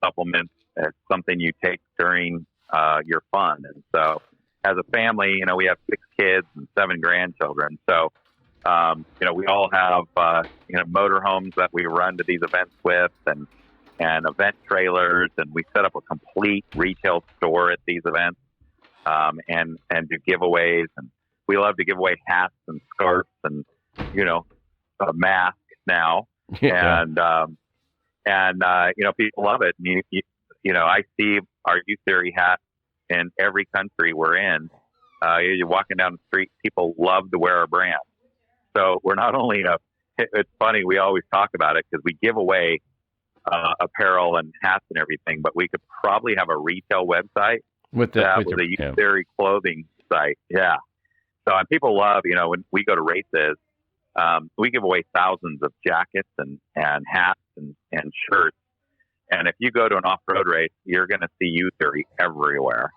Speaker 2: Supplements, it's something you take during your fun. And so as a family, we have 6 kids and 7 grandchildren. So, we all have, motorhomes that we run to these events with, and event trailers, and we set up a complete retail store at these events, and do giveaways. And we love to give away hats and scarves and, a mask now. Yeah. And people love it. And I see our Youtheory hat in every country we're in. You're walking down the street, people love to wear our brand. So we're not only it's funny, we always talk about it because we give away apparel and hats and everything, but we could probably have a retail website with a Youtheory clothing site. Yeah. So, and people love, when we go to races, we give away thousands of jackets and hats and shirts. And if you go to an off-road race, you're going to see Youtheory everywhere.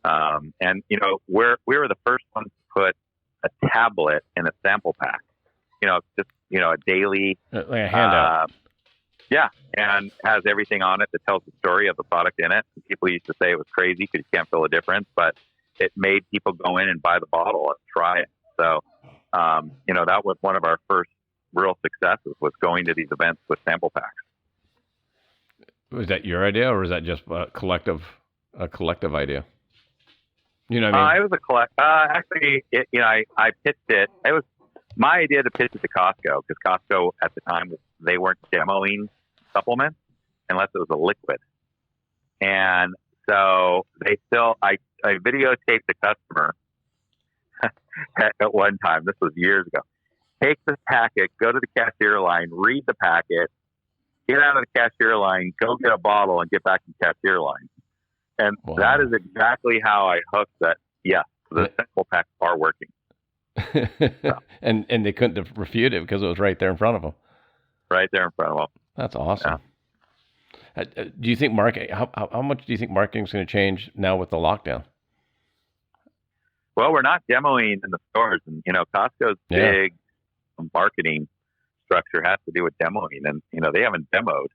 Speaker 2: And we were the first ones to put a tablet in a sample pack. Just a daily
Speaker 1: like a handout.
Speaker 2: Yeah, and has everything on it that tells the story of the product in it. People used to say it was crazy because you can't feel the difference, but it made people go in and buy the bottle and try it. So, that was one of our first real successes, was going to these events with sample packs.
Speaker 1: Was that your idea, or was that just a collective idea? You know what I mean?
Speaker 2: It was a collect. Actually, I pitched it. It was my idea to pitch it to Costco, because Costco at the time, they weren't demoing supplements unless it was a liquid. And so I videotaped the customer at one time. This was years ago. Take the packet, go to the cashier line, read the packet, get out of the cashier line, go get a bottle, and get back in the cashier line. And
Speaker 1: Wow.
Speaker 2: That is exactly how I hooked that. Yes, the sample packs are working.
Speaker 1: So. and they couldn't refute it because it was right there in front of them.
Speaker 2: Right there in front of them.
Speaker 1: That's awesome. Yeah. Do you think how much do you think marketing is going to change now with the lockdown?
Speaker 2: Well, we're not demoing in the stores, and Costco's big marketing structure has to do with demoing, and they haven't demoed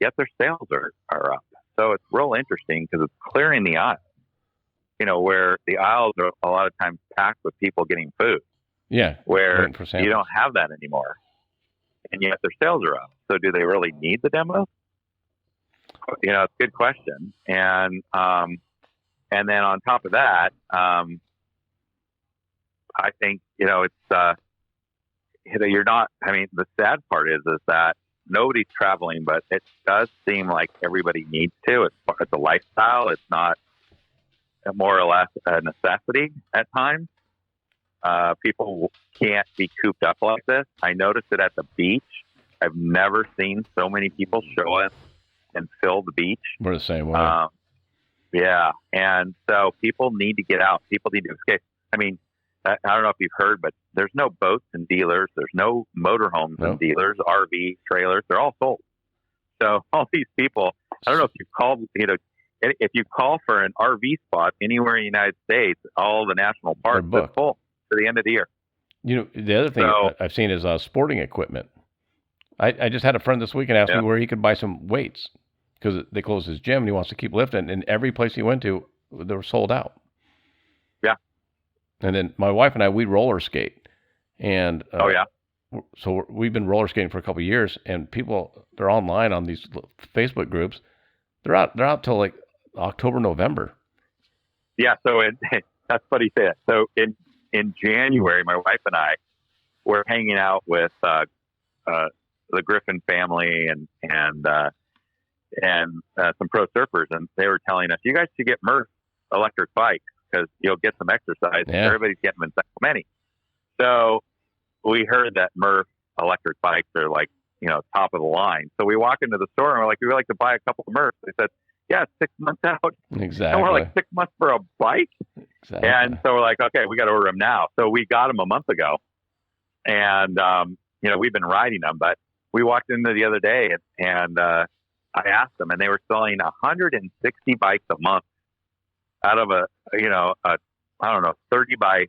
Speaker 2: yet. Their sales are up, so it's real interesting because it's clearing the aisle. Where the aisles are a lot of times packed with people getting food. Yeah, where you don't have that anymore, and yet their sales are up. So, do they really need the demo? It's a good question, and then on top of that, I think it's you're not. I mean, the sad part is that nobody's traveling, but it does seem like everybody needs to. It's a lifestyle. It's not more or less a necessity at times. People can't be cooped up like this. I noticed it at the beach. I've never seen so many people show up and fill the beach.
Speaker 1: We're the same way.
Speaker 2: Yeah. And so people need to get out. People need to escape. I mean, I don't know if you've heard, but there's no boats and dealers. There's no motorhomes and dealers, RV trailers. They're all sold. So all these people, I don't know if you've called, if you call for an RV spot anywhere in the United States, all the national parks are full to the end of the year.
Speaker 1: The other thing I've seen is sporting equipment. I just had a friend this week and asked me where he could buy some weights because they closed his gym and he wants to keep lifting. And every place he went to, they were sold out.
Speaker 2: Yeah.
Speaker 1: And then my wife and I, we roller skate. And so we've been roller skating for a couple of years, and people, they're online on these Facebook groups. They're out till like October, November.
Speaker 2: Yeah. So that's what he said. So in January, my wife and I were hanging out with the Griffin family and some pro surfers, and they were telling us, you guys should get Murph electric bikes because you'll get some exercise. Yeah. Everybody's getting them in Sacramento. So we heard that Murph electric bikes are like, top of the line. So we walk into the store and we're like, we'd like to buy a couple of Murphs. They said, yeah, 6 months out.
Speaker 1: Exactly.
Speaker 2: And we're like, 6 months for a bike?
Speaker 1: Exactly.
Speaker 2: And so we're like, okay, we got to order them now. So we got them a month ago. And, we've been riding them, but we walked in the other day and I asked them, and they were selling 160 bikes a month out of a 30 by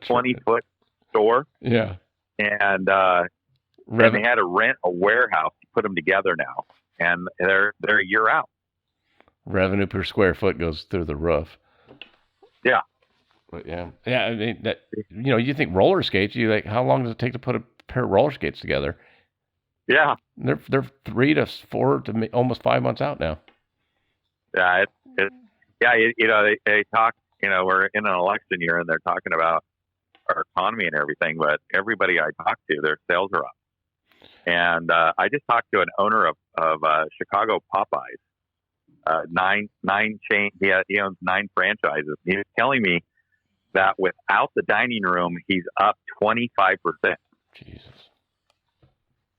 Speaker 2: 20 foot store.
Speaker 1: Yeah.
Speaker 2: And they had to rent a warehouse to put them together now, and they're a year out.
Speaker 1: Revenue per square foot goes through the roof.
Speaker 2: Yeah.
Speaker 1: But yeah. I mean, that, you think roller skates, you like, how long does it take to put a pair of roller skates together?
Speaker 2: Yeah.
Speaker 1: They're 3 to 4 to almost 5 months out now.
Speaker 2: Yeah. They talk, we're in an election year and they're talking about our economy and everything, but everybody I talk to, their sales are up. And I just talked to an owner of Chicago Popeyes, 9 chain. He owns 9 franchises. He was telling me that without the dining room, he's up 25%.
Speaker 1: Jesus.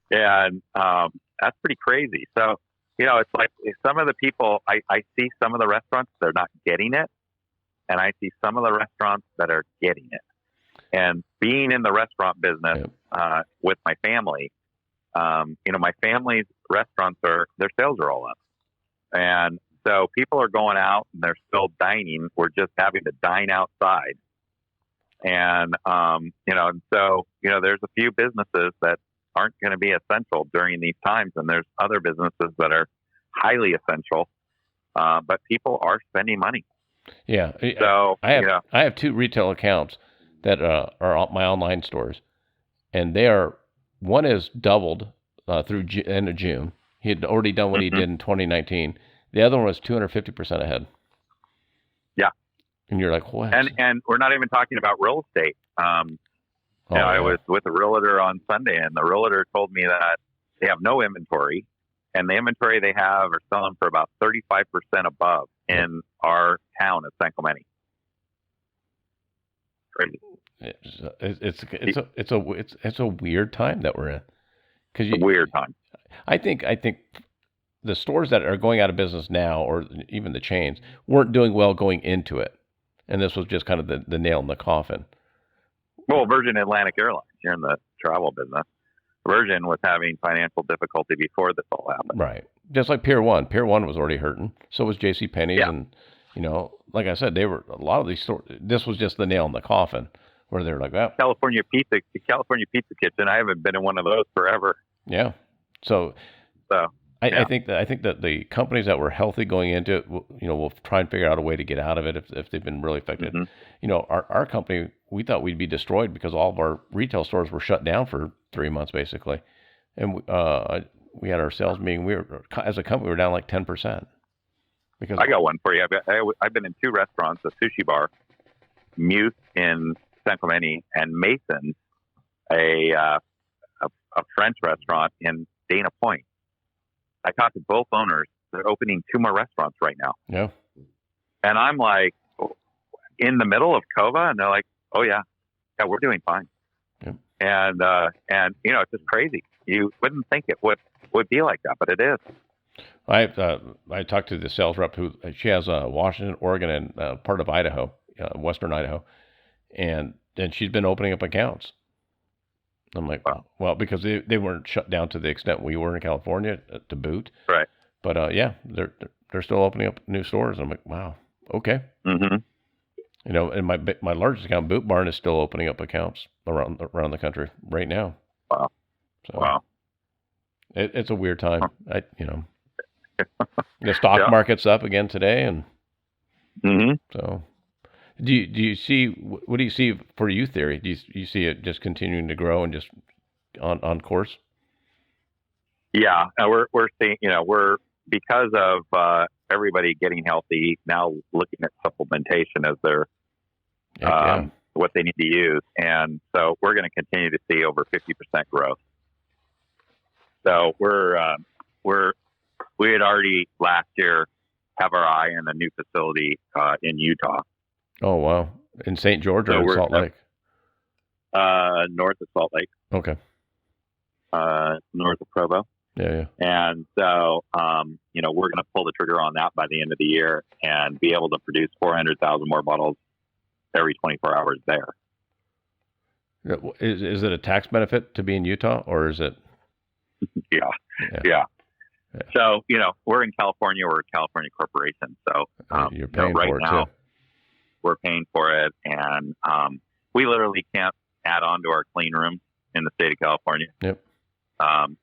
Speaker 2: And that's pretty crazy. So, it's like some of the people, I see some of the restaurants, they're not getting it. And I see some of the restaurants that are getting it. And being in the restaurant business with my family, my family's restaurants their sales are all up. And so people are going out and they're still dining. We're just having to dine outside. And, so, there's a few businesses that aren't going to be essential during these times. And there's other businesses that are highly essential, but people are spending money.
Speaker 1: Yeah.
Speaker 2: So
Speaker 1: I have 2 retail accounts that are my online stores, and one is doubled through end of June. He had already done what he did in 2019. The other one was 250% ahead.
Speaker 2: Yeah.
Speaker 1: And you're like, what?
Speaker 2: And we're not even talking about real estate. I was with a realtor on Sunday, and the realtor told me that they have no inventory, and the inventory they have are selling for about 35% above in our town of San Clemente. Crazy.
Speaker 1: It's a weird time that we're in.
Speaker 2: It's a weird time.
Speaker 1: I think the stores that are going out of business now, or even the chains, weren't doing well going into it, and this was just kind of the nail in the coffin.
Speaker 2: Well, Virgin Atlantic Airlines, you're in the travel business. Virgin was having financial difficulty before this all happened.
Speaker 1: Right. Just like Pier 1. Pier 1 was already hurting. So was JCPenney's. Yeah. And, like I said, a lot of these stores, this was just the nail in the coffin where they're like, well.
Speaker 2: California Pizza Kitchen, I haven't been in one of those forever.
Speaker 1: Yeah. So I think that the companies that were healthy going into it, will try and figure out a way to get out of it if they've been really affected. Mm-hmm. Our company, we thought we'd be destroyed because all of our retail stores were shut down for 3 months basically, and we had our sales meeting. As a company, we were down like 10%. Because
Speaker 2: I got one for you. I've been in 2 restaurants: a sushi bar, Mute in San Clemente, and Mason's, a French restaurant in Dana Point. I talked to both owners. They're opening 2 more restaurants right now.
Speaker 1: Yeah.
Speaker 2: And I'm like, in the middle of COVID, and they're like, oh yeah, we're doing fine. Yeah. And it's just crazy. You wouldn't think it would be like that, but it is.
Speaker 1: I talked to the sales rep who she has Washington, Oregon, and part of Idaho, Western Idaho, and she's been opening up accounts. I'm like, wow. Well, because they weren't shut down to the extent we were in California to boot.
Speaker 2: Right.
Speaker 1: But they're still opening up new stores. I'm like, wow, okay.
Speaker 2: Mm-hmm.
Speaker 1: And my largest account, Boot Barn, is still opening up accounts around the country right now.
Speaker 2: Wow.
Speaker 1: So
Speaker 2: wow.
Speaker 1: It's a weird time. The stock market's up again today, and so. Do you see, what do you see for Youtheory? Do you see it just continuing to grow and just on course?
Speaker 2: Yeah, we're seeing, we're, because of everybody getting healthy now, looking at supplementation as their what they need to use, and so we're going to continue to see over 50% growth. So we had already last year have our eye on a new facility in Utah.
Speaker 1: Oh, wow. In St. George or in Salt Lake?
Speaker 2: North of Salt Lake.
Speaker 1: Okay.
Speaker 2: North of Provo.
Speaker 1: Yeah.
Speaker 2: And so, we're going to pull the trigger on that by the end of the year and be able to produce 400,000 more bottles every 24 hours there.
Speaker 1: Is it a tax benefit to be in Utah, or is it?
Speaker 2: Yeah. So, we're in California. We're a California corporation. So,
Speaker 1: you're paying
Speaker 2: right
Speaker 1: for it
Speaker 2: now,
Speaker 1: too.
Speaker 2: We're paying for it, and we literally can't add on to our clean room in the state of California.
Speaker 1: Yep.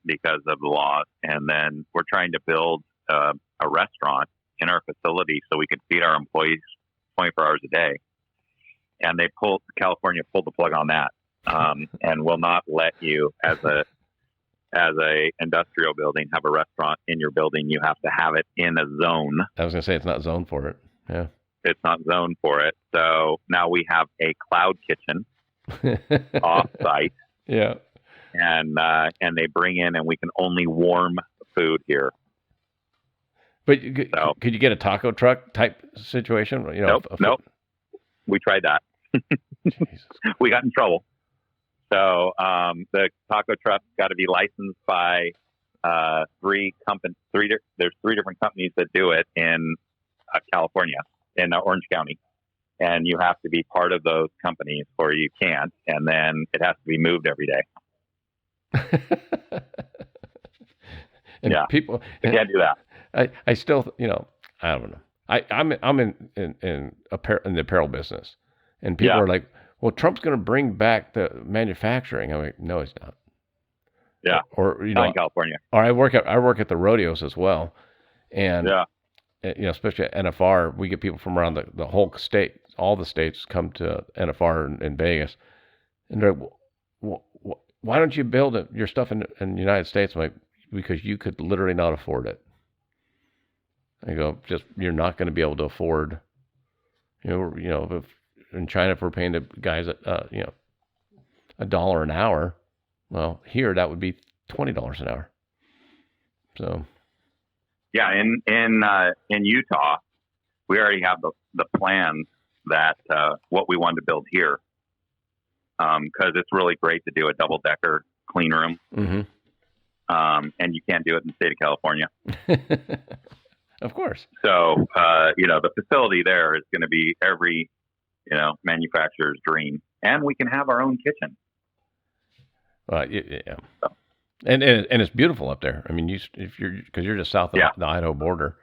Speaker 2: Because of the laws. And then we're trying to build a restaurant in our facility so we can feed our employees 24 hours a day. And California pulled the plug on that, and will not let you, as a industrial building, have a restaurant in your building. You have to have it in a zone.
Speaker 1: I was going to say, it's not zoned for it. Yeah.
Speaker 2: It's not zoned for it. So now we have a cloud kitchen off-site.
Speaker 1: Yeah.
Speaker 2: And they bring in, and we can only warm food here.
Speaker 1: But could you get a taco truck type situation?
Speaker 2: Nope. We tried that. We got in trouble. So the taco truck's got to be licensed by there's 3 different companies that do it in California, in Orange County. And you have to be part of those companies or you can't. And then it has to be moved every day.
Speaker 1: People
Speaker 2: can't do that.
Speaker 1: I still, I don't know. I'm in the apparel business, and people are like, "Well, Trump's going to bring back the manufacturing." I'm like, "No, he's not."
Speaker 2: Yeah.
Speaker 1: Or
Speaker 2: Not in California.
Speaker 1: Or I work at the rodeos as well, and
Speaker 2: Yeah.
Speaker 1: Especially at NFR, we get people from around the whole state, all the states come to NFR in Vegas, and they're like, why don't you build your stuff in the United States? I'm like, because you could literally not afford it. I go, just you're not going to be able to afford, if in China, if we're paying the guys $1 an hour, well, here that would be $20 an hour. So,
Speaker 2: yeah, in Utah, we already have the plans that what we wanted to build here, because it's really great to do a double-decker clean room, and you can't do it in the state of California.
Speaker 1: Of course.
Speaker 2: So, the facility there is going to be every, manufacturer's dream, and we can have our own kitchen.
Speaker 1: Yeah. So. And it's beautiful up there. I mean, because you're just south of the Idaho border.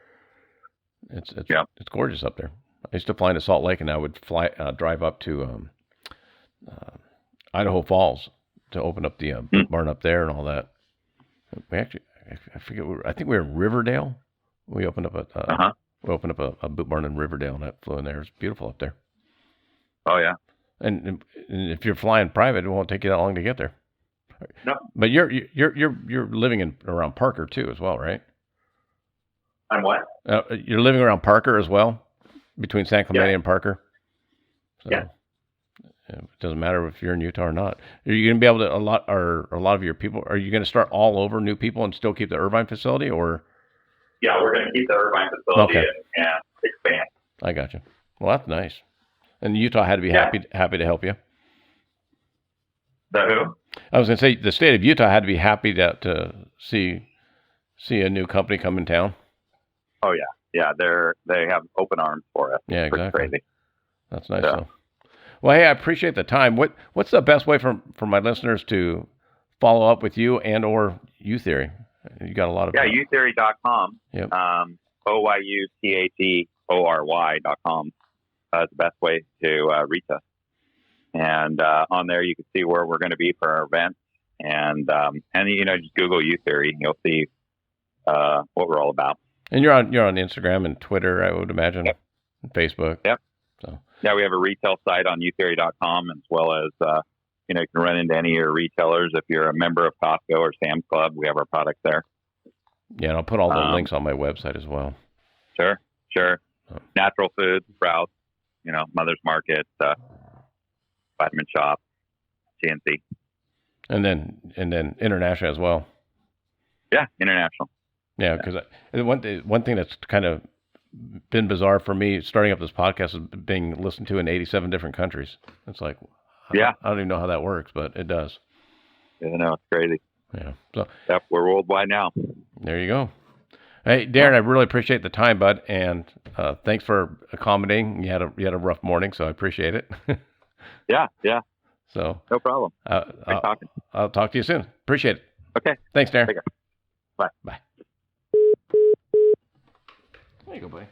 Speaker 1: It's gorgeous up there. I used to fly into Salt Lake, and I would drive up to Idaho Falls to open up the barn up there and all that. We actually, I forget. I think we were in Riverdale. We opened up a boot barn in Riverdale, and that flew in there. It's beautiful up there.
Speaker 2: Oh yeah.
Speaker 1: And if you're flying private, it won't take you that long to get there.
Speaker 2: No.
Speaker 1: But you're living around Parker too, as well, right?
Speaker 2: On what?
Speaker 1: You're living around Parker as well, between San Clemente and Parker. So,
Speaker 2: yeah.
Speaker 1: It doesn't matter if you're in Utah or not. Are you going to be able to a lot of your people? Are you going to start all over new people and still keep the Irvine facility, or?
Speaker 2: Yeah, we're going to keep the Irvine facility and expand.
Speaker 1: I got you. Well, that's nice. And Utah had to be happy to help you.
Speaker 2: The who?
Speaker 1: I was going to say the state of Utah had to be happy to see a new company come in town.
Speaker 2: Oh yeah, they have open arms for us.
Speaker 1: Yeah, exactly.
Speaker 2: Crazy.
Speaker 1: That's nice. Yeah. Well, hey, I appreciate the time. What's the best way for my listeners to follow up with you and or Youtheory? You got a lot of
Speaker 2: Youtheory.com.
Speaker 1: Yep.
Speaker 2: OYUTHEORY.com is the best way to reach us. And on there, you can see where we're going to be for our event, and just Google Youtheory, you'll see what we're all about.
Speaker 1: And you're on Instagram and Twitter, I would imagine, and Facebook.
Speaker 2: Yep.
Speaker 1: So
Speaker 2: yeah, we have a retail site on Youtheory.com, as well as you can run into any of your retailers. If you're a member of Costco or Sam's Club, we have our products there.
Speaker 1: Yeah, and I'll put all the links on my website as well.
Speaker 2: Sure. Natural Foods, Sprouts, Mother's Market, Vitamin Shop, GNC. And
Speaker 1: then international as well.
Speaker 2: Yeah, international.
Speaker 1: Yeah, because one thing that's kind of been bizarre for me starting up this podcast is being listened to in 87 different countries. It's like, I don't even know how that works, but it does.
Speaker 2: Yeah, no, it's crazy.
Speaker 1: Yeah. So
Speaker 2: we're worldwide now.
Speaker 1: There you go. Hey, Darren, I really appreciate the time, bud, and thanks for accommodating. You had a rough morning, so I appreciate it.
Speaker 2: Yeah.
Speaker 1: So
Speaker 2: no problem. Thanks talking.
Speaker 1: I'll talk to you soon. Appreciate it.
Speaker 2: Okay.
Speaker 1: Thanks, Darren.
Speaker 2: Take care. Bye.
Speaker 1: There you go, buddy.